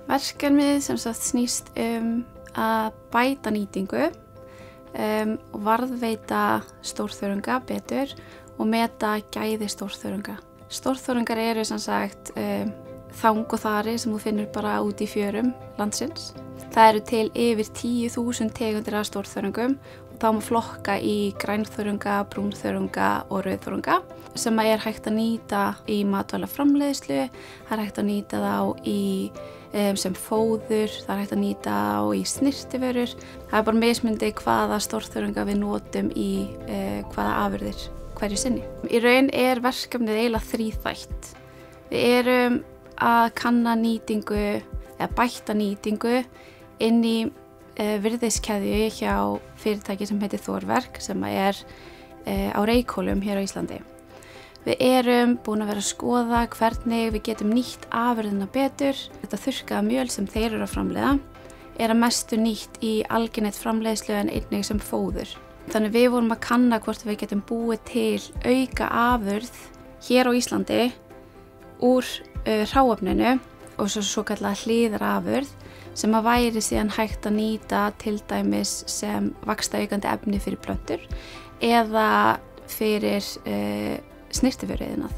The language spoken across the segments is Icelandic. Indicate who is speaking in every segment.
Speaker 1: Verkefnið sem sagt snýst að bæta nýtingu og varðveita stórþörunga betur og meta gæði stórþörunga. Stórþörungar eru sem sagt þang og þari sem þú finnur bara út í fjörum landsins. Það eru til yfir 10.000 tegundir af stórþörungum og þá má flokka í grænþörunga, brúnþörunga og rauðþörunga sem er hægt að nýta í matvælaframleiðslu, það er hægt að nýta þá í sem fóður, það er hægt að nýta á í snyrtivörur. Það er bara mismundi hvaða stórþörunga við notum í hvaða afurðir hverju sinni. Í raun er verkefnið eiginlega þríþætt. Við erum að kanna nýtingu eða bætta nýtingu inn í virðiskeðju hjá fyrirtæki sem heitir Þórverk sem er á Reykhólum hér á Íslandi. Við erum búin að vera að skoða hvernig við getum nýtt afurðina betur. Þetta þurrkaða mjöl sem þeir eru að framleiða er að mestu nýtt í alginett framleiðslu en einnig sem fóður. Þannig við vorum að kanna hvort við getum búið til auka afurð hér á Íslandi úr hráefninu og svo kallað hliðarafurð sem að væri síðan hægt að nýta til dæmis sem vaxtaaukandi efni fyrir plöntur eða fyrir snyrtivöruiðnað.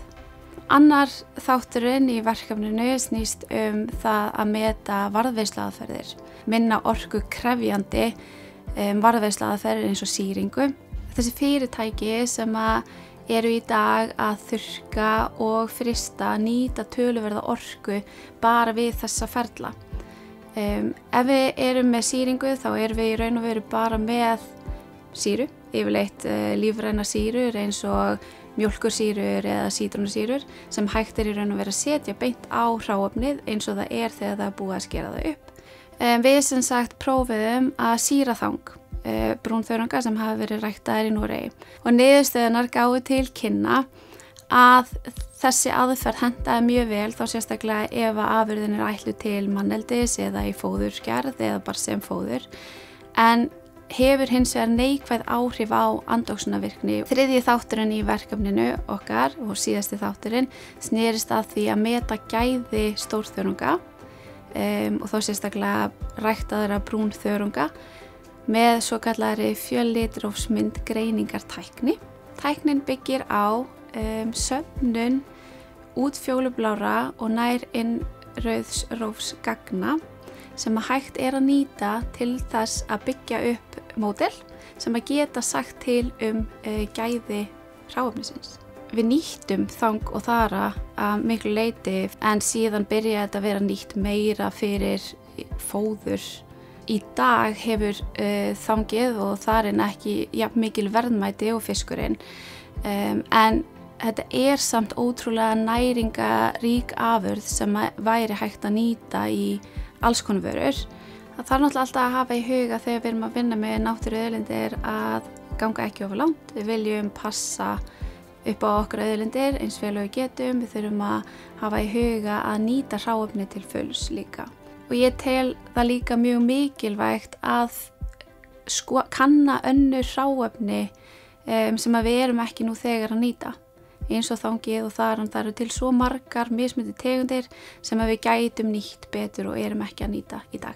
Speaker 1: Annar þátturinn í verkefninu snýst það að meta varðveisluaðferðir, minna orkukrefjandi varðveisluaðferðir eins og sýringu. Þessi fyrirtæki sem eru í dag að þurrka og frysta nýta töluverða orku bara við þessa ferla. Ef við erum með sýringu þá erum við í raun og veru bara með sýru, yfirleitt lífrænar sýrur eins og mjólkursýrur eða sítrónusýrur sem hægt í raun og veru að setja beint á hráefnið eins og það er þegar það er búið að skera það upp. Við sem sagt prófuðum að sýra þang brúnþörunga sem hafa verið ræktaðir í Noregi og niðurstöðunar gáfu til kynna að þessi aðferð hentaði mjög vel þá sérstaklega ef afurðin er ætluð til manneldis eða í fóðurgerð eða bara sem fóður en hefur hins vegar neikvæð áhrif á andófssunarvirkni. Þriðji þátturinn í verkefninu okkar og síðasti þátturinn snerist að því að meta gæði stórþörunga og þá sérstaklega ræktaðra brúnþörunga með svokallari fjöllitrofsmynd greiningartækni. Tæknin byggir á söfnun útfjólublára og nær innrauðsrófsgagna sem hægt er að nýta til þess að byggja upp módel sem að geta sagt til gæði hráefnisins. Við nýttum þang og þara að miklu leyti en síðan byrjaði þetta að vera nýtt meira fyrir fóður. Í dag hefur þangið og þarinn ekki jafn mikil verðmæti og fiskurinn en þetta er samt ótrúlega næringarík afurð sem væri hægt að nýta í alls konar vörur. Það þarf náttúrulega alltaf að hafa í huga þegar við erum að vinna með náttúruauðlindir að ganga ekki of langt. Við viljum passa upp á okkar auðlindir eins vel og við getum. Við þurfum að hafa í huga að nýta hráefni til fulls líka. Og ég tel það líka mjög mikilvægt að kanna önnur hráefni sem við erum ekki nú þegar að nýta. Eins og þangið og það eru til svo margar mismunandi tegundir sem við gætum nýtt betur og erum ekki að nýta í dag.